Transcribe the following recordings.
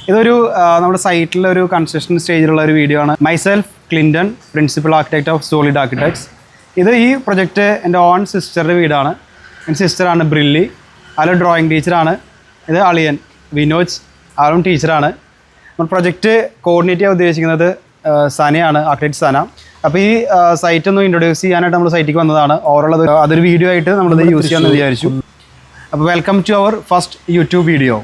ഇതൊരു നമ്മുടെ സൈറ്റിലെ ഒരു കൺസ്ട്രക്ഷൻ സ്റ്റേജിലുള്ള ഒരു വീഡിയോ ആണ്. Myself Clinton, principal architect of solid architects. ഈ പ്രൊജക്റ്റ് എൻ്റെ ഓൺ സിസ്റ്ററുടെ വീടാണ്. എൻ്റെ സിസ്റ്ററാണ് ബ്രില്ലി, ആൾ ഡ്രോയിങ് ടീച്ചറാണ്. ഇത് അളിയൻ വിനോജ്, ആളും ടീച്ചറാണ്. നമ്മൾ പ്രൊജക്റ്റ് കോർഡിനേറ്റ് ചെയ്യാൻ ഉദ്ദേശിക്കുന്നത് സനയാണ്, ആർക്കിടെക്ട് സന. അപ്പോൾ ഈ സൈറ്റ് ഒന്ന് ഇൻട്രൊഡ്യൂസ് ചെയ്യാനായിട്ട് നമ്മൾ സൈറ്റിലേക്ക് വന്നതാണ്. ഓവറോൾ അതൊരു വീഡിയോ ആയിട്ട് നമ്മളിത് യൂസ് ചെയ്യാമെന്ന് വിചാരിച്ചു. അപ്പോൾ welcome to our first YouTube video.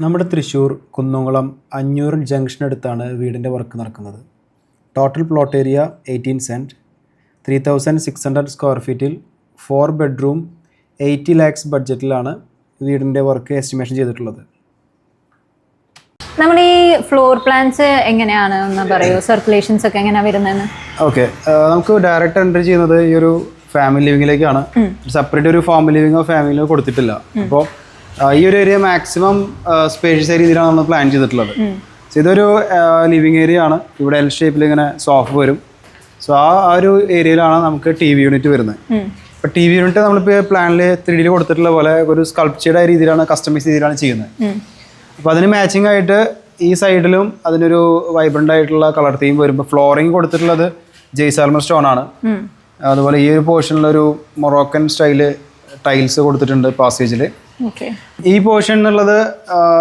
നമ്മുടെ തൃശ്ശൂർ കുന്നംകുളം 500 ജംഗ്ഷനടുത്താണ് വീടിൻ്റെ വർക്ക് നടക്കുന്നത്. Total plot area 18 cent, 3600 square ഫീറ്റിൽ 4 ബെഡ്റൂം 80 lakhs ബഡ്ജറ്റിലാണ് വീടിൻ്റെ വർക്ക് എസ്റ്റിമേഷൻ ചെയ്തിട്ടുള്ളത്. നമ്മൾ ഈ ഫ്ലോർ പ്ലാൻസ് എങ്ങനെയാണ് ഒന്ന് പറയൂ, സർക്കുലേഷൻസ് ഒക്കെ എങ്ങനെയാണ് വരുന്നതെന്ന്? ഓക്കെ, നമുക്ക് ഡയറക്റ്റ് എൻട്രി ചെയ്യുന്നത് ഈ ഒരു ഫാമിലി ലിവിങ്ങിലേക്കാണ്. സെപ്പറേറ്റ് ഒരു ഫാമിലി ലിവിങ്ങോ ഫാമിലിയോ കൊടുത്തിട്ടില്ല. അപ്പോൾ ഈ ഒരു ഏരിയ മാക്സിമം സ്പേഷ്യസ് രീതിയിലാണ് നമ്മൾ പ്ലാൻ ചെയ്തിട്ടുള്ളത്. ഇതൊരു ലിവിങ് ഏരിയ ആണ്. ഇവിടെ എൽ ഷേപ്പിൽ ഇങ്ങനെ സോഫ വരും. സോ ആ ഒരു ഏരിയയിലാണ് നമുക്ക് TV യൂണിറ്റ് വരുന്നത്. അപ്പോൾ TV യൂണിറ്റ് നമ്മളിപ്പോൾ പ്ലാനിൽ 3D കൊടുത്തിട്ടുള്ള പോലെ ഒരു സ്കൾപ്ചേർഡ് രീതിയിലാണ്, കസ്റ്റമൈസ് രീതിയിലാണ് ചെയ്യുന്നത്. അപ്പോൾ അതിന് മാച്ചിങ് ആയിട്ട് ഈ സൈഡിലും അതിനൊരു വൈബ്രൻ്റ് ആയിട്ടുള്ള കളർ തീം വരുമ്പോൾ ഫ്ലോറിങ് കൊടുത്തിട്ടുള്ളത് ജയ്സാൽമർ സ്റ്റോൺ ആണ്. അതുപോലെ ഈ ഒരു പോർഷനിലൊരു മൊറോക്കൻ സ്റ്റൈല് ടൈൽസ് കൊടുത്തിട്ടുണ്ട് പാസേജിൽ. ഈ പോർഷൻ എന്നുള്ളത്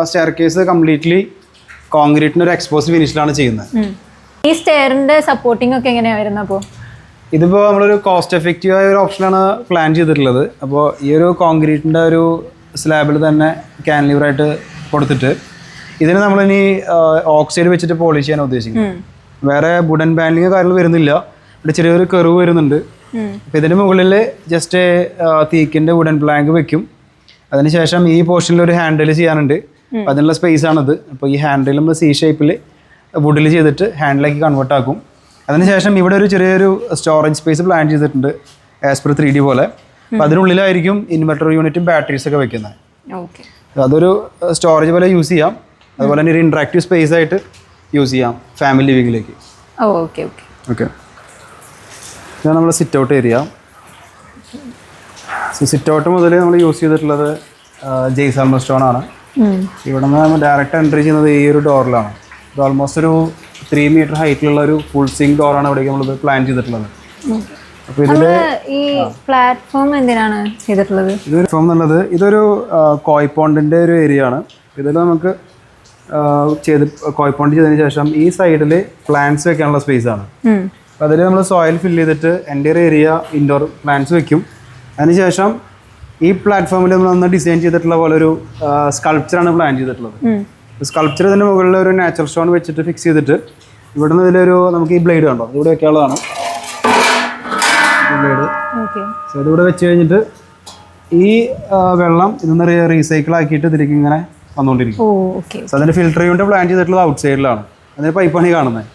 സ്റ്റെയർ കേസ് കംപ്ലീറ്റ്ലി കോൺക്രീറ്റിന് ഒരു എക്സ്പോസ് ഫിനിഷിലാണ് ചെയ്യുന്നത്. ഈ സ്റ്റെയറിന്റെ സപ്പോർട്ടിംഗ് ഒക്കെ എങ്ങനെയാണ് വരുന്നത്? അപ്പോൾ ഇതിപ്പോൾ നമ്മളൊരു കോസ്റ്റ് എഫക്റ്റീവ് ആയ ഒരു ഓപ്ഷനാണ് പ്ലാൻ ചെയ്തിട്ടുള്ളത്. അപ്പോൾ ഈ ഒരു കോൺക്രീറ്റിൻ്റെ ഒരു സ്ലാബിൽ തന്നെ ക്യാൻലിവറായിട്ട് കൊടുത്തിട്ട് ഇതിന് നമ്മളിനി ഓക്സൈഡ് വെച്ചിട്ട് പോളിഷ് ചെയ്യാൻ ഉദ്ദേശിക്കുന്നത്. വേറെ വുഡൻ പാനലിങ് കാര്യങ്ങൾ വരുന്നില്ല. ഇവിടെ ചെറിയൊരു കർവ് വരുന്നുണ്ട്. അപ്പോൾ ഇതിന് മുകളിൽ ജസ്റ്റ് തീക്കിൻ്റെ വുഡൻ പ്ലാങ്ക് വെക്കും. അതിനുശേഷം ഈ പോർഷനിൽ ഒരു ഹാൻഡിൽ ചെയ്യാനുണ്ട്. അതിനുള്ള സ്പേസ് ആണിത്. അപ്പോൾ ഈ ഹാൻഡിൽ നമ്മൾ C ഷേപ്പിൽ വുഡിൽ ചെയ്തിട്ട് ഹാൻഡിലേക്ക് കൺവേർട്ട് ആക്കും. അതിനുശേഷം ഇവിടെ ഒരു ചെറിയൊരു സ്റ്റോറേജ് സ്പേസ് പ്ലാൻ ചെയ്തിട്ടുണ്ട് ആസ് പെർ 3D പോലെ. അപ്പോൾ അതിനുള്ളിലായിരിക്കും ഇൻവെർട്ടർ യൂണിറ്റും ബാറ്ററീസ് ഒക്കെ വെക്കുന്നത്. അതൊരു സ്റ്റോറേജ് പോലെ യൂസ് ചെയ്യാം. അതുപോലെ തന്നെ ഒരു ഇൻട്രാക്റ്റീവ് സ്പേസ് ആയിട്ട് യൂസ് ചെയ്യാം ഫാമിലി ലിവിങ്ങിലേക്ക്. ഓക്കെ ഇതാണ് നമ്മുടെ sit out area. Sit out മുതൽ നമ്മൾ യൂസ് ചെയ്തിട്ടുള്ളത് ജയ്സാൽമർ സ്റ്റോൺ ആണ്. ഇവിടെ നിന്ന് നമ്മൾ ഡയറക്റ്റ് എൻട്രി ചെയ്യുന്നത് ഈ ഒരു ഡോറിലാണ്. ഇത് ഓൾമോസ്റ്റ് ഒരു 3 മീറ്റർ ഹൈറ്റിലുള്ള ഒരു ഫുൾ സിങ്ക് ഡോറാണ് ഇവിടേക്ക് നമ്മൾ പ്ലാൻ ചെയ്തിട്ടുള്ളത്. അപ്പോൾ ഇതില് ഈ പ്ലാറ്റ്ഫോം എന്തിനാണ് ചെയ്തിട്ടുള്ളത്? ഇതൊരു പ്ലാറ്റ്ഫോം എന്നുള്ളത് ഇതൊരു കോയ് പോണ്ടിൻ്റെ ഒരു ഏരിയ ആണ്. ഇതിൽ നമുക്ക് കോയ് പോണ്ട് ചെയ്തതിന് ശേഷം ഈ സൈഡിൽ പ്ലാന്റ്സ് വെക്കാനുള്ള സ്പേസ് ആണ്. അപ്പോൾ അതിൽ നമ്മൾ സോയിൽ ഫില്ല് ചെയ്തിട്ട് എൻ്റെ ഏരിയ ഇൻഡോർ പ്ലാന്റ്സ് വെക്കും. അതിനുശേഷം ഈ പ്ലാറ്റ്ഫോമിൽ നമ്മൾ ഒന്ന് ഡിസൈൻ ചെയ്തിട്ടുള്ള പോലെ ഒരു സ്കൾപ്ചറാണ് പ്ലാൻ ചെയ്തിട്ടുള്ളത്. സ്കൾപ്ചർ ഇതിൻ്റെ മുകളിൽ ഒരു നാച്ചുറൽ സ്റ്റോൺ വെച്ചിട്ട് ഫിക്സ് ചെയ്തിട്ട് ഇവിടെ നിന്ന് ഇതിലൊരു നമുക്ക് ഈ ബ്ലേഡ് കണ്ടോ ഇവിടെ വെക്കാനുള്ളതാണ്. ബ്ലേഡ് ഇതിവിടെ വെച്ച് കഴിഞ്ഞിട്ട് ഈ വെള്ളം ഇതൊന്ന് റീസൈക്കിൾ ആക്കിയിട്ട് ഇതിലേക്ക് ഇങ്ങനെ വന്നുകൊണ്ടിരിക്കും. സോ അതിൻ്റെ ഫിൽറ്റർ യൂണിറ്റ് പ്ലാൻ ചെയ്തിട്ടുള്ളത് ഔട്ട് സൈഡിലാണ്. അതിന് പൈപ്പാണ് ഈ കാണുന്നത്.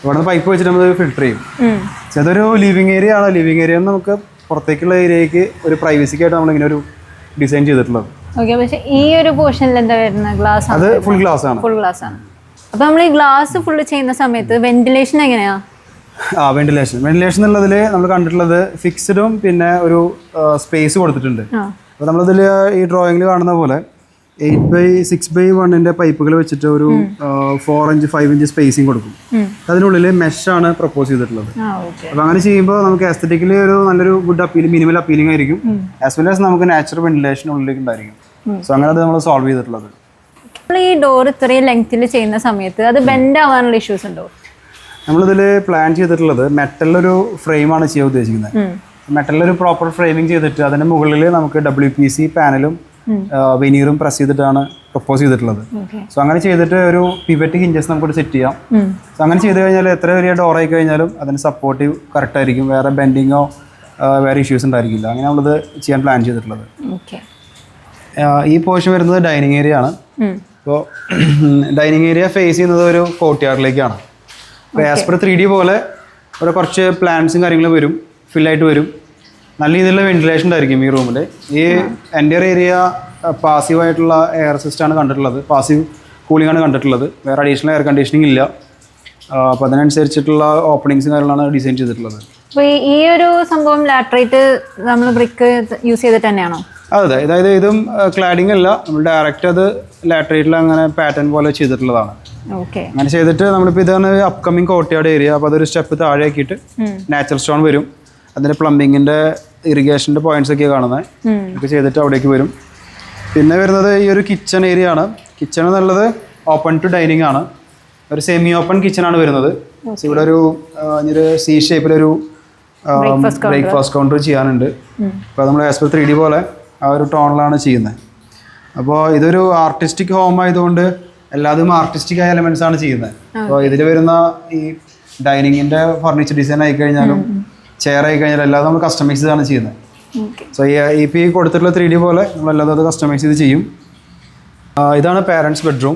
ഇവിടെ നിന്ന് പൈപ്പ് വെച്ചിട്ട് നമ്മൾ ഫിൽറ്റർ ചെയ്യും. അതൊരു ലിവിങ് ഏരിയ ആണ്. ലിവിങ് ഏരിയ നമുക്ക് പുറത്തേക്കുള്ള ഏരിയയ്ക്ക് ഒരു പ്രൈവസിക്കായിട്ട് നമ്മളിങ്ങനെ ഒരു ഡിസൈൻ ചെയ്തിട്ടുള്ളത്. ഈ ഒരു പോർഷനിൽ എന്താ വരുന്നത്? ഗ്ലാസ്? അത് ഫുൾ ഗ്ലാസ് ആണ്. അപ്പോൾ നമ്മൾ ഈ ഗ്ലാസ് ഫുള്ള് ചെയ്യുന്ന സമയത്ത് വെന്റിലേഷൻ എങ്ങനെയാ? വെന്റിലേഷൻ എന്നുള്ളതിൽ നമ്മൾ കണ്ടിട്ടുള്ളത് ഫിക്സ്ഡും പിന്നെ ഒരു സ്പേസ് കൊടുത്തിട്ടുണ്ട്. അപ്പോൾ നമ്മളിതിൽ ഈ ഡ്രോയിങ്ങിൽ കാണുന്ന പോലെ 8x6x1 പൈപ്പുകൾ വെച്ചിട്ട് ഒരു 4 ഇഞ്ച് 5 ഇഞ്ച് സ്പേസിങ് കൊടുക്കും. അതിനുള്ളിൽ മെഷാണ് പ്രപ്പോസ് ചെയ്തിട്ടുള്ളത്. അപ്പോൾ അങ്ങനെ ചെയ്യുമ്പോൾ നമുക്ക് എസ്തറ്റിക്കലി ഒരു നല്ലൊരു ഗുഡ് മിനിമൽ അപ്പീലിംഗ് ആയിരിക്കും. ആസ് വെൽ ആസ് നമുക്ക് നാച്ചുറൽ വെന്റിലേഷൻ ഉള്ളിലേക്ക് ഉണ്ടായിരിക്കും. സോ അങ്ങനെ അത് നമ്മൾ സോൾവ് ചെയ്തിട്ടുള്ളത്. ഈ ഡോർ ഇത്രയും ലെങ്ത്തിൽ ചെയ്യുന്ന സമയത്ത് അത് ബെൻഡ് ആവാനുള്ള ഇഷ്യൂസ് ഉണ്ടോ? നമ്മളിതിൽ പ്ലാൻ ചെയ്തിട്ടുള്ളത് മെറ്റലിലൊരു ഫ്രെയിമാണ് ചെയ്യാൻ ഉദ്ദേശിക്കുന്നത്. മെറ്റലിലൊരു പ്രോപ്പർ ഫ്രെയിമിങ് ചെയ്തിട്ട് അതിൻ്റെ മുകളിൽ നമുക്ക് WPC പാനലും വെനീറും പ്രസ് ചെയ്തിട്ടാണ് പ്രപ്പോസ് ചെയ്തിട്ടുള്ളത്. സോ അങ്ങനെ ചെയ്തിട്ട് ഒരു പിവറ്റ് ഹിഞ്ചസ് നമുക്ക് സെറ്റ് ചെയ്യാം. സോ അങ്ങനെ ചെയ്ത് കഴിഞ്ഞാൽ എത്ര വലിയ ഡോർ ആയി കഴിഞ്ഞാലും അതിന് സപ്പോർട്ടീവ് കറക്റ്റ് ആയിരിക്കും. വേറെ ബെൻഡിങ്ങോ വേറെ ഇഷ്യൂസ് ഉണ്ടായിരിക്കില്ല. അങ്ങനെ നമ്മളത് ചെയ്യാൻ പ്ലാൻ ചെയ്തിട്ടുള്ളത്. ഈ പോർഷൻ വരുന്നത് ഡൈനിങ് ഏരിയ ആണ്. അപ്പോൾ ഡൈനിങ് ഏരിയ ഫേസ് ചെയ്യുന്നത് ഒരു കോർട്ട്യാർഡിലേക്കാണ്. അപ്പോൾ ആസ് പെർ 3D പോലെ ഒരു കുറച്ച് പ്ലാന്റ്സും കാര്യങ്ങളും വരും, ഫില്ലായിട്ട് വരും. നല്ല രീതിയിലുള്ള വെന്റിലേഷൻ ഉണ്ടായിരിക്കും ഈ റൂമിൽ. ഈ എൻ്റെ ഏരിയ പാസീവായിട്ടുള്ള എയർ സിസ്റ്റമാണ് കണ്ടിട്ടുള്ളത്. പാസീവ് കൂളിംഗ് ആണ് കണ്ടിട്ടുള്ളത്. വേറെ അഡീഷണൽ എയർ കണ്ടീഷനിങ് ഇല്ല. അപ്പോൾ അതിനനുസരിച്ചിട്ടുള്ള ഓപ്പണിങ്സും കാര്യങ്ങളാണ് ഡിസൈൻ ചെയ്തിട്ടുള്ളത്. അപ്പോൾ ഈ ഒരു സംഭവം ലാറ്ററൈറ്റ് നമ്മൾ ബ്രിക്ക് യൂസ് ചെയ്തിട്ട് തന്നെയാണോ? അതെ, അതായത് ഇതും ക്ലാഡിംഗ് അല്ല, നമ്മൾ ഡയറക്റ്റ് അത് ലാറ്ററേറ്റിൽ അങ്ങനെ പാറ്റേൺ പോലെ ചെയ്തിട്ടുള്ളതാണ്. ഓക്കെ. അങ്ങനെ ചെയ്തിട്ട് നമ്മളിപ്പോൾ ഇതാണ് അപ്കമിങ് കോർട്ട്യാർഡ് ഏരിയ. അപ്പോൾ അതൊരു സ്റ്റെപ്പ് താഴെ ആക്കിയിട്ട് നാച്ചുറൽ സ്റ്റോൺ വരും. അതിൻ്റെ പ്ലംബിങ്ങിൻ്റെ ഇറിഗേഷൻ്റെ പോയിന്റ്സ് ഒക്കെ കാണുന്നത് ഒക്കെ ചെയ്തിട്ട് അവിടേക്ക് വരും. പിന്നെ വരുന്നത് ഈ ഒരു കിച്ചൺ ഏരിയ ആണ്. കിച്ചൺ എന്നുള്ളത് ഓപ്പൺ ടു ഡൈനിങ് ആണ്. ഒരു സെമി ഓപ്പൺ കിച്ചണാണ് വരുന്നത്. ഇവിടെ ഒരു സി ഷേപ്പിലൊരു ബ്രേക്ക്ഫാസ്റ്റ് കൗണ്ടർ ചെയ്യാനുണ്ട്. അപ്പോൾ നമ്മൾ ആസ് പെർ 3D പോലെ ആ ഒരു ടോണിലാണ് ചെയ്യുന്നത്. അപ്പോൾ ഇതൊരു ആർട്ടിസ്റ്റിക് ഹോം ആയതുകൊണ്ട് എല്ലാതും ആർട്ടിസ്റ്റിക് ആയ എലമെന്റ്സ് ആണ് ചെയ്യുന്നത്. അപ്പോൾ ഇതിൽ വരുന്ന ഈ ഡൈനിങ്ങിൻ്റെ ഫർണിച്ചർ ഡിസൈൻ ആയി കഴിഞ്ഞാലും ചെയർ ആയി കഴിഞ്ഞാലും എല്ലാം നമ്മൾ കസ്റ്റമൈസ് ചെയ്താണ് ചെയ്യുന്നത്. സോ ഈ കൊടുത്തിട്ടുള്ള 3D പോലെ നമ്മളെല്ലാം അത് കസ്റ്റമൈസ് ചെയ്ത് ചെയ്യും. ഇതാണ് പാരൻസ് ബെഡ്റൂം.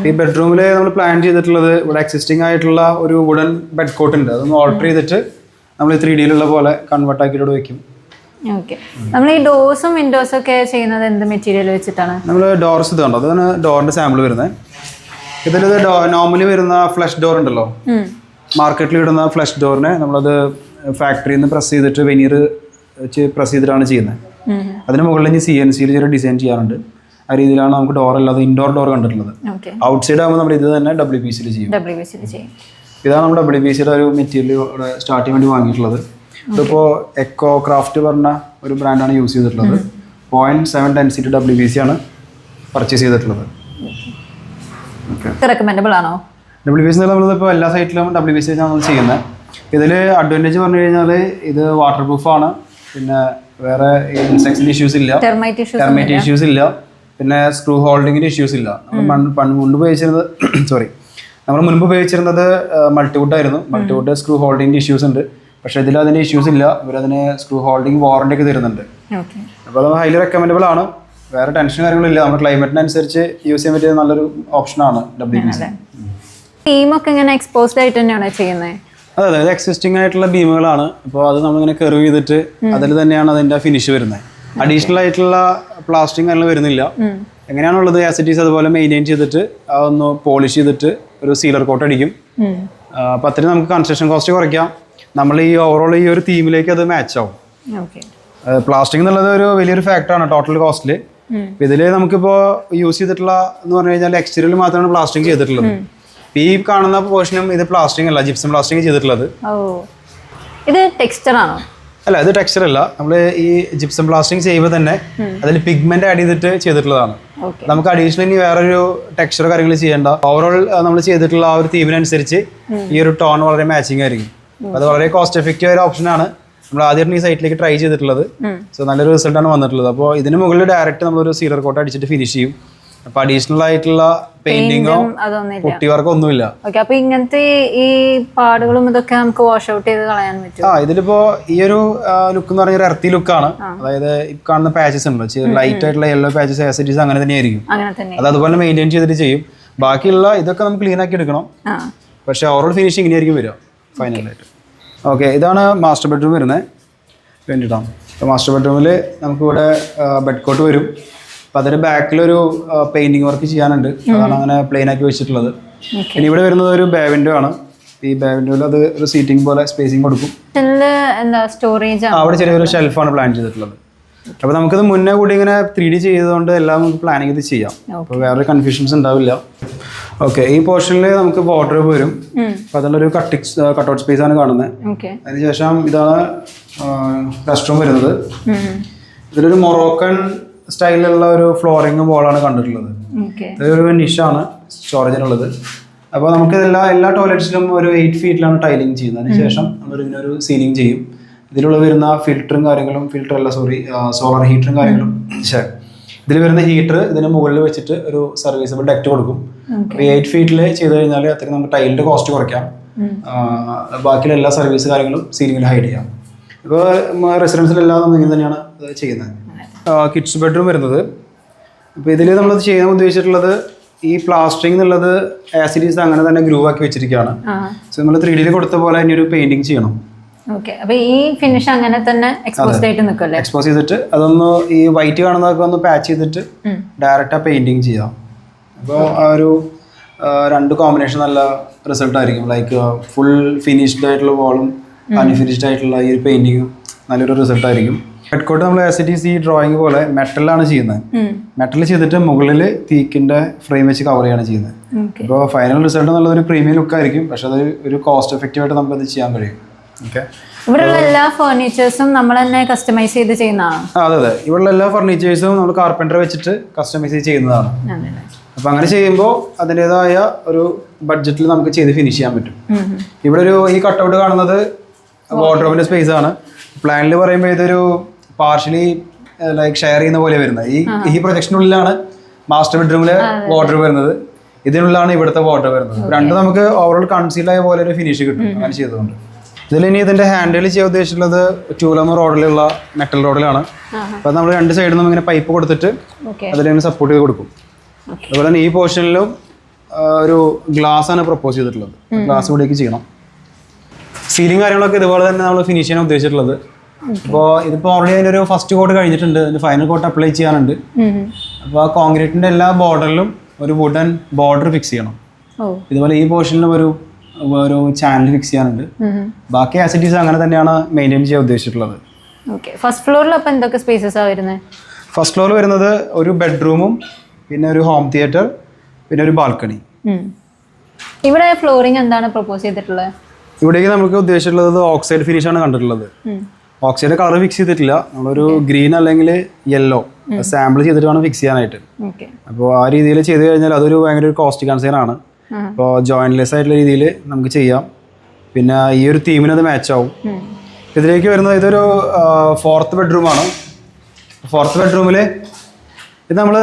ഈ ബെഡ്റൂമിൽ നമ്മൾ പ്ലാൻ ചെയ്തിട്ടുള്ളത് ഇവിടെ എക്സിസ്റ്റിംഗ് ആയിട്ടുള്ള ഒരു വുഡൻ ബെഡ് കോട്ട് ഉണ്ട്. അതൊന്ന് ഓൾട്ടർ ചെയ്തിട്ട് നമ്മൾ 3Dയിലുള്ള പോലെ കൺവേർട്ട് ആക്കിയിട്ട് വെക്കും. ഓക്കെ. നമ്മൾ ഈ ഡോർസും വിൻഡോസും ഒക്കെ ചെയ്യുന്നത് എന്ത് മെറ്റീരിയൽ വെച്ചിട്ടാണ്? നമ്മൾ ഡോർസ് ഇത് കണ്ടോ, അതാണ് ഡോറിന്റെ സാമ്പിൾ വരുന്നത്. ഇതിലിത് നോർമലി വരുന്ന ഫ്ലഷ് ഡോർ ഉണ്ടല്ലോ, മാർക്കറ്റിൽ ഇടുന്ന ഫ്ലഷ് ഡോറിനെ നമ്മളത് ഫാക്ടറിയിൽ നിന്ന് പ്രസ് ചെയ്തിട്ട് വെനീർ വെച്ച് പ്രസ് ചെയ്തിട്ടാണ് ചെയ്യുന്നത്. അതിന് മുകളിൽ CNCയിൽ ചെറിയ ഡിസൈൻ ചെയ്യാറുണ്ട്. ആ രീതിയിലാണ് നമുക്ക് ഡോർ അല്ലാതെ ഇൻഡോർ ഡോർ കണ്ടിട്ടുള്ളത്. ഔട്ട് സൈഡ് ആകുമ്പോൾ നമ്മൾ ഇത് തന്നെ WPCയിൽ ചെയ്യും. ഇതാണ് നമ്മുടെ WPCയുടെ ഒരു മെറ്റീരിയൽ ഇവിടെ സ്റ്റാർട്ട് ചെയ്യാൻ വേണ്ടി വാങ്ങിയിട്ടുള്ളത്. ഇതിപ്പോൾ എക്കോ ക്രാഫ്റ്റ് പറഞ്ഞ ഒരു ബ്രാൻഡാണ് യൂസ് ചെയ്തിട്ടുള്ളത്. 0.7 ഡെൻസിറ്റി WPC ആണ് പർച്ചേസ് ചെയ്തിട്ടുള്ളത്. റെക്കമെൻഡബിൾ ആണോ? WPC നമ്മളിപ്പോൾ എല്ലാ സൈറ്റിലും WPC നമ്മൾ ചെയ്യുന്നത്. ഇതിൽ അഡ്വാൻറ്റേജ് പറഞ്ഞു കഴിഞ്ഞാൽ ഇത് വാട്ടർ പ്രൂഫാണ്. പിന്നെ വേറെ ഇൻസെക്ട്സിൻ്റെ ഇഷ്യൂസ് ഇല്ല, ടെർമൈറ്റ് ഇഷ്യൂസ് ഇല്ല, പിന്നെ സ്ക്രൂ ഹോൾഡിങ്ങിൻ്റെ ഇഷ്യൂസ് ഇല്ല. മുൻപ് ഉപയോഗിച്ചിരുന്നത് മൾട്ടിവുഡ് ആയിരുന്നു. മൾട്ടിവുഡ് സ്ക്രൂ ഹോൾഡിങ്ങിൻ്റെ ഇഷ്യൂസ് ഉണ്ട്. പക്ഷേ ഇതിൽ അതിൻ്റെ ഇഷ്യൂസ് ഇല്ല. ഇവരതിന് സ്ക്രൂ ഹോൾഡിങ് വാറണ്ടി ഒക്കെ തരുന്നുണ്ട്. അപ്പോൾ അത് ഹൈലി റെക്കമെൻഡബിൾ ആണ്. വേറെ ടെൻഷൻ കാര്യങ്ങളില്ല. നമ്മുടെ ക്ലൈമറ്റിനനുസരിച്ച് യൂസ് ചെയ്യാൻ പറ്റിയ നല്ലൊരു ഓപ്ഷനാണ് WPC. ബീമൊക്കെ ഇങ്ങനെ എക്സ്പോസ്ഡ് ആയിട്ട് തന്നെയാണ് ചെയ്യുന്നത്? അതെ, അതായത് എക്സിസ്റ്റിംഗ് ആയിട്ടുള്ള ബീമുകളാണ്. അപ്പോൾ അത് നമ്മളിങ്ങനെ കർവ് ചെയ്തിട്ട് അതിൽ തന്നെയാണ് അതിൻ്റെ ഫിനിഷ് വരുന്നത്. അഡീഷണൽ ആയിട്ടുള്ള പ്ലാസ്റ്റിക് കാര്യങ്ങൾ വരുന്നില്ല. എങ്ങനെയാണുള്ളത് ആസിറ്റീസ് അതുപോലെ മെയിൻറ്റെയിൻ ചെയ്തിട്ട് അതൊന്ന് പോളിഷ് ചെയ്തിട്ട് ഒരു സീലർ കോട്ട് അടിക്കും. അപ്പോൾ അത്രയും നമുക്ക് കൺസ്ട്രക്ഷൻ കോസ്റ്റ് കുറയ്ക്കാം. നമ്മൾ ഈ ഓവറോൾ ഈ ഒരു തീമിലേക്ക് അത് മാച്ച് ആവും. പ്ലാസ്റ്റിക് എന്നുള്ളത് ഒരു വലിയൊരു ഫാക്ടറാണ് ടോട്ടൽ കോസ്റ്റിൽ. ഇതിൽ നമുക്കിപ്പോൾ യൂസ് ചെയ്തിട്ടുള്ള എന്ന് പറഞ്ഞു കഴിഞ്ഞാൽ എക്സ്റ്റീരിയൽ മാത്രമാണ് പ്ലാസ്റ്റിക് ചെയ്തിട്ടുള്ളത്. ഈ കാണുന്ന പോർഷനും ഇത് പ്ലാസ്റ്റിക് അല്ല, ജിപ്സം പ്ലാസ്റ്റിക് ചെയ്തിട്ടുള്ളത്. ഇത് ടെക്സ്ചർ ആണോ? അല്ല, ഇത് ടെക്സ്ചർ അല്ല. നമ്മൾ ഈ ജിപ്സം പ്ലാസ്റ്റിക് ചെയ്യുമ്പോൾ തന്നെ അതിൽ പിഗ്മെന്റ് ആഡ് ചെയ്തിട്ട് ചെയ്തിട്ടുള്ളതാണ്. നമുക്ക് അഡീഷണൽ ഇനി വേറൊരു ടെക്സ്ചർ കാര്യങ്ങൾ ചെയ്യേണ്ട. ഓവറോൾ നമ്മൾ ചെയ്തിട്ടുള്ള ആ ഒരു തീമിനനുസരിച്ച് ഈ ഒരു ടോൺ വളരെ മാച്ചിങ് ആയിരിക്കും. അത് വളരെ കോസ്റ്റ് എഫക്റ്റീവ് ആയ ഓപ്ഷനാണ്. നമ്മൾ ആദ്യമായിട്ട് ഈ സൈറ്റിലേക്ക് ട്രൈ ചെയ്തിട്ടുള്ളത്. സോ നല്ലൊരു റിസൾട്ടാണ് വന്നിട്ടുള്ളത്. അപ്പോൾ ഇതിന് മുകളിൽ ഡയറക്റ്റ് നമ്മളൊരു സീലർ കോട്ട് അടിച്ചിട്ട് ഫിനിഷ് ചെയ്യും. അപ്പോൾ അഡീഷണൽ ആയിട്ടുള്ള പെയിന്റിങ്ങോ പുട്ടി വർക്കോ ഒന്നുമില്ല. അപ്പൊ ഇങ്ങനത്തെ ഈ പാടുകളും ഇതൊക്കെ നമുക്ക് വാഷ് ഔട്ട് ചെയ്ത് കളയാൻ പറ്റും. ഇതിലിപ്പോ ഈ ഒരു ലുക്ക് എന്ന് പറഞ്ഞ ഒരു എർത്തി ലുക്കാണ്. അതായത് ഈ കാണുന്ന പാച്ചസ് ഉണ്ടല്ലോ, ലൈറ്റ് ആയിട്ടുള്ള യെല്ലോ പാച്ചസ് ആസിഡീസ് അങ്ങനെ തന്നെയായിരിക്കും. അത് അതുപോലെ മെയിൻറ്റെയിൻ ചെയ്തിട്ട് ചെയ്യും. ബാക്കിയുള്ള ഇതൊക്കെ നമുക്ക് ക്ലീൻ ആക്കി എടുക്കണം. പക്ഷേ ഓവറോൾ ഫിനിഷിംഗ് ഇങ്ങനെയായിരിക്കും വരിക ഫൈനലായിട്ട്. ഓക്കെ, ഇതാണ് മാസ്റ്റർ ബെഡ്റൂം വരുന്നത്. വേണ്ടിയിട്ടാണ് അപ്പോൾ മാസ്റ്റർ ബെഡ്റൂമിൽ നമുക്കിവിടെ ബെഡ് കോട്ട് വരും. അപ്പോൾ അതിൻ്റെ ബാക്കിലൊരു പെയിൻറ്റിങ് വർക്ക് ചെയ്യാനുണ്ട്. അതാണ് അങ്ങനെ പ്ലെയിൻ ആക്കി വെച്ചിട്ടുള്ളത്. ഇനി ഇവിടെ വരുന്നത് ഒരു ബേ വിൻഡോ ആണ്. ഈ ബേ വിൻഡോയിൽ അത് ഒരു സീറ്റിംഗ് പോലെ സ്പേസിങ് കൊടുക്കും. അവിടെ ചെറിയൊരു ഷെൽഫാണ് പ്ലാൻ ചെയ്തിട്ടുള്ളത്. അപ്പോൾ നമുക്കിത് മുന്നേ കൂടി ഇങ്ങനെ 3D ചെയ്തതുകൊണ്ട് എല്ലാം നമുക്ക് പ്ലാനിങ് ചെയ്ത് ചെയ്യാം. അപ്പോൾ വേറെ കൺഫ്യൂഷൻസ് ഉണ്ടാവില്ല. ഓക്കെ, ഈ പോർഷനിൽ നമുക്ക് വാർഡ്രോബ് വരും. അപ്പോൾ അതിലൊരു കട്ടൗട്ട് സ്പേസ് ആണ് കാണുന്നത്. അതിനുശേഷം ഇതാണ് റെസ്റ്റ് റൂം വരുന്നത്. ഇതിലൊരു മൊറോക്കൻ സ്റ്റൈലിലുള്ള ഒരു ഫ്ലോറിങ് ബോളാണ് കണ്ടിട്ടുള്ളത്. ഇതൊരു നിഷാണ് സ്റ്റോറേജിനുള്ളത്. അപ്പോൾ നമുക്ക് എല്ലാ ടോയ്ലറ്റ്സിലും ഒരു 8 ഫീറ്റിലാണ് ടൈലിങ് ചെയ്യുന്നത്. അതിനുശേഷം നമ്മൾ ഇതിനൊരു സീലിംഗ് ചെയ്യും. ഇതിലുള്ള വരുന്ന ഫിൽറ്ററും കാര്യങ്ങളും, സോളാർ ഹീറ്ററും കാര്യങ്ങളും, ഇതിൽ വരുന്ന ഹീറ്റർ ഇതിന് മുകളിൽ വെച്ചിട്ട് ഒരു സർവീസബിൾ ഡക്റ്റ് കൊടുക്കും. 8 ഫീറ്റിൽ ചെയ്ത് കഴിഞ്ഞാൽ അത്രയും നമുക്ക് ടൈലിൻ്റെ കോസ്റ്റ് കുറയ്ക്കാം. ബാക്കിയുള്ള എല്ലാ സർവീസ് കാര്യങ്ങളും സീലിംഗിൽ ഹൈഡ് ചെയ്യാം. ഇപ്പോൾ റെസിഡൻസിലെല്ലാം നമ്മൾ ഇങ്ങനെ തന്നെയാണ് ചെയ്യുന്നത്. കിഡ്സ് ബെഡ്റൂം വരുന്നത്. അപ്പോൾ ഇതിൽ നമ്മളത് ചെയ്യാൻ ഉദ്ദേശിച്ചിട്ടുള്ളത് ഈ പ്ലാസ്റ്ററിംഗ് എന്നുള്ളത് ആസിഡീസ് അങ്ങനെ തന്നെ ഗ്രൂവ് ആക്കി വെച്ചിരിക്കുകയാണ്. സോ നമ്മൾ 3Dയിൽ കൊടുത്ത പോലെ ഇനി ഒരു പെയിന്റിങ് ചെയ്യണം. ഈ ഫിനിഷ് അങ്ങനെ തന്നെ എക്സ്പോസ് ചെയ്തിട്ട് അതൊന്ന് ഈ വൈറ്റ് കാണുന്നതൊക്കെ ഒന്ന് പാച്ച് ചെയ്തിട്ട് ഡയറക്റ്റ് ആ പെയിന്റിങ് ചെയ്യാം. അപ്പോൾ ആ ഒരു 2 കോമ്പിനേഷൻ നല്ല റിസൾട്ട് ആയിരിക്കും. ലൈക്ക് ഫുൾ ഫിനിഷ്ഡ് ആയിട്ടുള്ള വാളും അൺഫിനിഷ്ഡ് ആയിട്ടുള്ള ഈ ഒരു പെയിന്റിങ്ങും നല്ലൊരു റിസൾട്ട് ആയിരിക്കും. ഹെഡ് കോട്ട് നമ്മൾ ACTC ഡ്രോയിങ് പോലെ മെറ്റലാണ് ചെയ്യുന്നത്. മെറ്റൽ ചെയ്തിട്ട് മുകളിൽ തീക്കിൻ്റെ ഫ്രെയിം വെച്ച് കവർ ചെയ്യാണ് ചെയ്യുന്നത്. അപ്പോൾ ഫൈനൽ റിസൾട്ട് എന്നുള്ളത് ഒരു പ്രീമിയം ലുക്ക് ആയിരിക്കും, പക്ഷെ അത് ഒരു കോസ്റ്റ് എഫക്റ്റീവ് ആയിട്ട് നമുക്കത് ചെയ്യാൻ കഴിയും. ഓക്കെ, ഇവിടെയുള്ള എല്ലാ ഫർണിച്ചേഴ്സും നമ്മൾ തന്നെ കസ്റ്റമൈസ് ചെയ്ത് ചെയ്യുന്നതാണ്? അതെ, ഇവിടെയുള്ള എല്ലാ ഫർണിച്ചേഴ്സും നമ്മൾ കാർപ്പൻറ്റർ വെച്ചിട്ട് കസ്റ്റമൈസ് ചെയ്യുന്നതാണ്. അപ്പോൾ അങ്ങനെ ചെയ്യുമ്പോൾ അതിൻ്റെതായ ഒരു ബഡ്ജറ്റിൽ നമുക്ക് ചെയ്ത് ഫിനിഷ് ചെയ്യാൻ പറ്റും. ഇവിടെ ഈ കട്ടൗട്ട് കാണുന്നത് വാർഡ്രോബിൻ്റെ സ്പേസ് ആണ്. പ്ലാനിൽ പറയുമ്പോൾ ഇതൊരു പാർഷ്യലി ലൈക്ക് ഷെയർ ചെയ്യുന്ന പോലെ വരുന്നത്. ഈ പ്രൊജക്ഷനുള്ളിലാണ് മാസ്റ്റർ ബെഡ്റൂമിലെ വാർഡ്രോബ് വരുന്നത്, ഇതിനുള്ളിലാണ് ഇവിടുത്തെ വാർഡ്രോബ് വരുന്നത്. രണ്ടും നമുക്ക് ഓവറോൾ കൺസീൽ ആയ പോലെ ഒരു ഫിനിഷ് കിട്ടും അങ്ങനെ ചെയ്തുകൊണ്ട്. ഇതിലിനി ഇതിൻ്റെ ഹാൻഡിൽ ചെയ്യാൻ ഉദ്ദേശിച്ചിട്ടുള്ളത് 2mm റോഡിലുള്ള മെറ്റൽ റോഡിലാണ്. അപ്പോൾ നമ്മൾ രണ്ട് സൈഡിൽ നിന്നും ഇങ്ങനെ പൈപ്പ് കൊടുത്തിട്ട് അതിലിങ്ങനെ സപ്പോർട്ട് ചെയ്ത് കൊടുക്കും. അതുപോലെ തന്നെ ഈ പോർഷനിലും ഒരു ഗ്ലാസ് ആണ് പ്രപ്പോസ് ചെയ്തിട്ടുള്ളത്. ഗ്ലാസ് ഇവിടേക്ക് ചെയ്യണം. സീലിംഗ് കാര്യങ്ങളൊക്കെ ഇതുപോലെ തന്നെ നമ്മൾ ഫിനിഷ് ചെയ്യാൻ ഉദ്ദേശിച്ചിട്ടുള്ളത്. അപ്പോൾ ഇതിപ്പോൾ ഓൾറെഡി അതിൻ്റെ ഒരു ഫസ്റ്റ് കോട്ട് കഴിഞ്ഞിട്ടുണ്ട്, അതിൻ്റെ ഫൈനൽ കോട്ട് അപ്ലൈ ചെയ്യാനുണ്ട്. അപ്പോൾ ആ കോൺക്രീറ്റിൻ്റെ എല്ലാ ബോർഡറിലും ഒരു വുഡൻ ബോർഡർ ഫിക്സ് ചെയ്യണം. ഇതുപോലെ ഈ പോർഷനിലും ഒരു ചാനൽ ഫിക്സ് ചെയ്യാനുണ്ട്. ബാക്കി ആസിറ്റീസ് അങ്ങനെ തന്നെയാണ് മെയിൻറ്റെയിൻ ചെയ്യാൻ ഉദ്ദേശിച്ചിട്ടുള്ളത്. ഫസ്റ്റ് ഫ്ലോറിൽ അപ്പോൾ എന്തൊക്കെ സ്പേസസ് ആണ് വരുന്നത്? ഫസ്റ്റ് ഫ്ലോർ വരുന്നത് ഒരു ബെഡ്റൂമും പിന്നെ ഒരു ഹോം തിയേറ്റർ പിന്നെ ഒരു ബാൽക്കണി. ഇവിടെ ഫ്ലോറിംഗ് എന്താണ് പ്രപ്പോസ് ചെയ്തിട്ടുള്ളത്? ഇവിടേക്ക് നമുക്ക് ഉദ്ദേശിച്ചിട്ടുള്ളത് ഓക്സൈഡ് ഫിനിഷ് ആണ് കണ്ടിട്ടുള്ളത്. ഓക്സൈഡ് കളർ ഫിക്സ് ചെയ്തിട്ടില്ല, നമ്മളൊരു ഗ്രീൻ അല്ലെങ്കിൽ യെല്ലോ സാമ്പിൾ ചെയ്തിട്ട് വേണം ഫിക്സ് ചെയ്യാനായിട്ട്. അപ്പോൾ ആ രീതിയിൽ ചെയ്ത് കഴിഞ്ഞാൽ അതൊരു ഭയങ്കര ഒരു കോസ്റ്റ് കൺസേൺ ആണ്. അപ്പോൾ ജോയിൻലെസ് ആയിട്ടുള്ള രീതിയിൽ നമുക്ക് ചെയ്യാം. പിന്നെ ഈ ഒരു തീമിന് അത് മാച്ച് ആവും. ഇതിലേക്ക് വരുന്നത് ഇതൊരു 4th ബെഡ്റൂമാണ്. 4th ബെഡ്റൂമിൽ ഇത് നമ്മൾ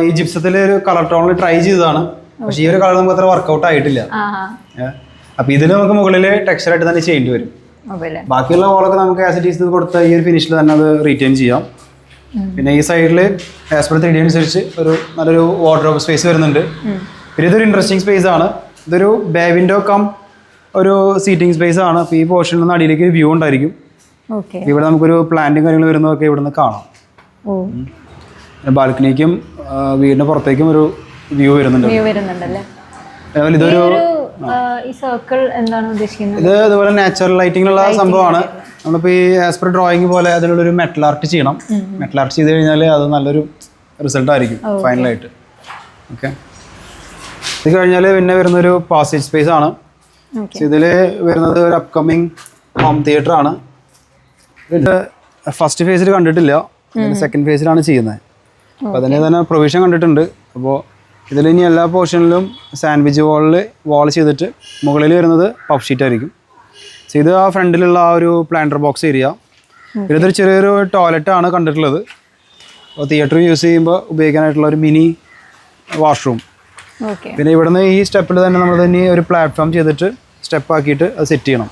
ഈ ജിപ്സത്തിൽ ഒരു കളർ ടോണിൽ ട്രൈ ചെയ്തതാണ്, പക്ഷേ ഈ ഒരു കളർ നമുക്ക് അത്ര വർക്കൗട്ട് ആയിട്ടില്ല. അപ്പോൾ ഇതിൽ നമുക്ക് മുകളിൽ ടെക്സ്ചറായിട്ട് തന്നെ ചെയ്യേണ്ടി വരും. ബാക്കിയുള്ള വോളൊക്കെ നമുക്ക് ACTC കൊടുത്ത ഈ ഒരു ഫിനിഷിൽ തന്നെ അത് റീറ്റെയിൻ ചെയ്യാം. പിന്നെ ഈ സൈഡിൽ ആസ് പെർ 3D അനുസരിച്ച് ഒരു നല്ലൊരു വാർഡ്രോബ് സ്പേസ് വരുന്നുണ്ട്. പിന്നെ ഇതൊരു ഇൻട്രസ്റ്റിംഗ് സ്പേസ് ആണ്. ഇതൊരു ബേ വിൻഡോ കം ഒരു സീറ്റിംഗ് സ്പേസ് ആണ്. അപ്പോൾ ഈ പോർഷനിൽ നിന്ന് അടിയിലേക്ക് വ്യൂ ഉണ്ടായിരിക്കും. ഇവിടെ നമുക്കൊരു പ്ലാന്റും കാര്യങ്ങൾ വരുന്നതൊക്കെ ഇവിടെ നിന്ന് കാണാം. ബാൽക്കണിക്കും വീടിന് പുറത്തേക്കും ഒരു വ്യൂ വരുന്നുണ്ട്. അതുപോലെ ഇതൊരു ഇത് ഇതുപോലെ നാച്ചുറൽ ലൈറ്റിങ്ങിലുള്ള സംഭവമാണ്. നമ്മളിപ്പോൾ ഈ ആസ് പെർ ഡ്രോയിങ് പോലെ അതിനുള്ളൊരു മെറ്റൽ ആർട്ട് ചെയ്യണം. മെറ്റൽ ആർട്ട് ചെയ്ത് കഴിഞ്ഞാൽ അത് നല്ലൊരു റിസൾട്ട് ആയിരിക്കും ഫൈനലായിട്ട്. ഓക്കെ, ഇത് കഴിഞ്ഞാൽ പിന്നെ വരുന്നൊരു പാസേജ് സ്പേസ് ആണ്. ഇതിൽ വരുന്നത് ഒരു അപ്കമ്മിങ് ഹോം തിയേറ്റർ ആണ്. ഇത് ഫസ്റ്റ് ഫേസിൽ കണ്ടിട്ടില്ല, സെക്കൻഡ് ഫേസിലാണ് ചെയ്യുന്നത്. അപ്പോൾ അതിൻ്റെ തന്നെ പ്രൊവിഷൻ കണ്ടിട്ടുണ്ട്. അപ്പോൾ ഇതിൽ ഇനി എല്ലാ പോർഷനിലും സാൻഡ്വിച്ച് വാൾ ചെയ്തിട്ട് മുകളിൽ വരുന്നത് പഫ് ഷീറ്റ് ആയിരിക്കും. സോ ഇത് ആ ഫ്രണ്ടിലുള്ള ആ ഒരു പ്ലാന്റർ ബോക്സ് ഏരിയ. ഇതൊരു ചെറിയൊരു ടോയ്ലറ്റാണ് കണ്ടിട്ടുള്ളത്. അപ്പോൾ തിയേറ്റർ യൂസ് ചെയ്യുമ്പോൾ ഉപയോഗിക്കാനായിട്ടുള്ള ഒരു മിനി വാഷ്റൂം. പിന്നെ ഇവിടുന്ന് ഈ സ്റ്റെപ്പിൽ തന്നെ നമ്മൾ തന്നെ ഒരു പ്ലാറ്റ്ഫോം ചെയ്തിട്ട് സ്റ്റെപ്പ് ആക്കിയിട്ട് അത് സെറ്റ് ചെയ്യണം.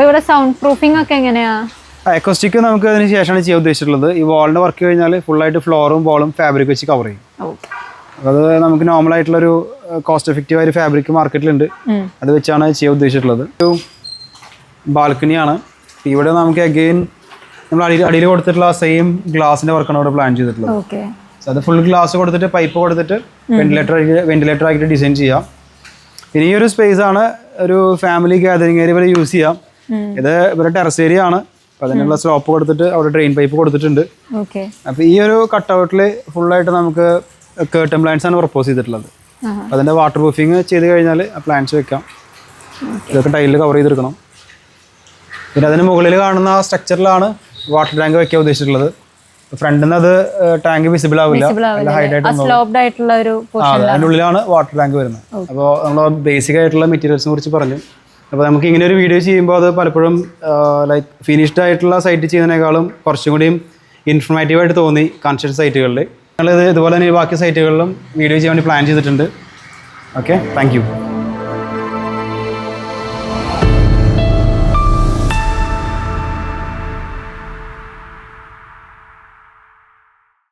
ഇവിടെ സൗണ്ട് പ്രൂഫിംഗ് ഒക്കെ എങ്ങനെയാ? അക്കോസ്റ്റിക് നമുക്ക് അതിന് ശേഷമാണ് ചെയ്യാൻ ഉദ്ദേശിച്ചിട്ടുള്ളത്. ഈ വാളിൻ്റെ വർക്ക് കഴിഞ്ഞാൽ ഫുള്ളായിട്ട് ഫ്ലോറും ബോളും ഫാബ്രിക് വെച്ച് കവർ ചെയ്യും. അത് നമുക്ക് നോർമൽ ആയിട്ടുള്ളൊരു കോസ്റ്റ് എഫക്റ്റീവ് ആയ ഫാബ്രിക് മാർക്കറ്റിലുണ്ട്, അത് വെച്ചാണ് ചെയ്യാൻ ഉദ്ദേശിച്ചിട്ടുള്ളത്. ഒരു ബാൽക്കണിയാണ്. ഇവിടെ നമുക്ക് അഗെയിൻ നമ്മൾ അടിയിൽ കൊടുത്തിട്ടുള്ള സെയിം ഗ്ലാസിൻ്റെ വർക്കാണ് ഇവിടെ പ്ലാൻ ചെയ്തിട്ടുള്ളത്. അത് ഫുൾ ഗ്ലാസ് കൊടുത്തിട്ട് പൈപ്പ് കൊടുത്തിട്ട് വെന്റിലേറ്റർ ആക്കിയിട്ട് ഡിസൈൻ ചെയ്യാം. പിന്നെ ഈ ഒരു സ്പേസ് ആണ് ഒരു ഫാമിലി ഗാദറിംഗ് ഏരിയ വരെ യൂസ് ചെയ്യാം. ഇത് ഇവിടെ ടെറസ് ഏരിയ ആണ്. അപ്പോൾ അതിനുള്ള സ്ലോപ്പ് കൊടുത്തിട്ട് അവിടെ ഡ്രെയിൻ പൈപ്പ് കൊടുത്തിട്ടുണ്ട്. അപ്പോൾ ഈ ഒരു കട്ടൗട്ടിൽ ഫുള്ളായിട്ട് നമുക്ക് കേർട്ടൺ പ്ലാന്റ്സ് ആണ് പ്രപ്പോസ് ചെയ്തിട്ടുള്ളത്. അതിൻ്റെ വാട്ടർ പ്രൂഫിങ് ചെയ്ത് കഴിഞ്ഞാൽ ആ പ്ലാന്റ്സ് വെക്കാം. ഇതൊക്കെ ടൈലിൽ കവർ ചെയ്തെടുക്കണം. പിന്നെ അതിന് മുകളിൽ കാണുന്ന ആ സ്ട്രക്ചറിലാണ് വാട്ടർ ടാങ്ക് വെക്കാൻ ഉദ്ദേശിച്ചിട്ടുള്ളത്. ഫ്രണ്ടിൽ നിന്ന് അത് ടാങ്ക് വിസിബിൾ ആവില്ല, അതിൻ്റെ ഉള്ളിലാണ് വാട്ടർ ടാങ്ക് വരുന്നത്. അപ്പോൾ നമ്മൾ ബേസിക് ആയിട്ടുള്ള മെറ്റീരിയൽസിനെ കുറിച്ച് പറഞ്ഞു. അപ്പോൾ നമുക്ക് ഇങ്ങനെ ഒരു വീഡിയോ ചെയ്യുമ്പോൾ അത് പലപ്പോഴും ലൈക്ക് ഫിനിഷ്ഡ് ആയിട്ടുള്ള സൈറ്റ് ചെയ്യുന്നതിനേക്കാളും കുറച്ചും കൂടിയും ഇൻഫർമേറ്റീവായിട്ട് തോന്നി കൺസ്ട്രക്ഷൻ സൈറ്റുകളിൽ. ഞങ്ങളിത് ഇതുപോലെ തന്നെ ബാക്കി സൈറ്റുകളിലും വീഡിയോ ചെയ്യാൻ വേണ്ടി പ്ലാൻ ചെയ്തിട്ടുണ്ട്. Okay, thank you.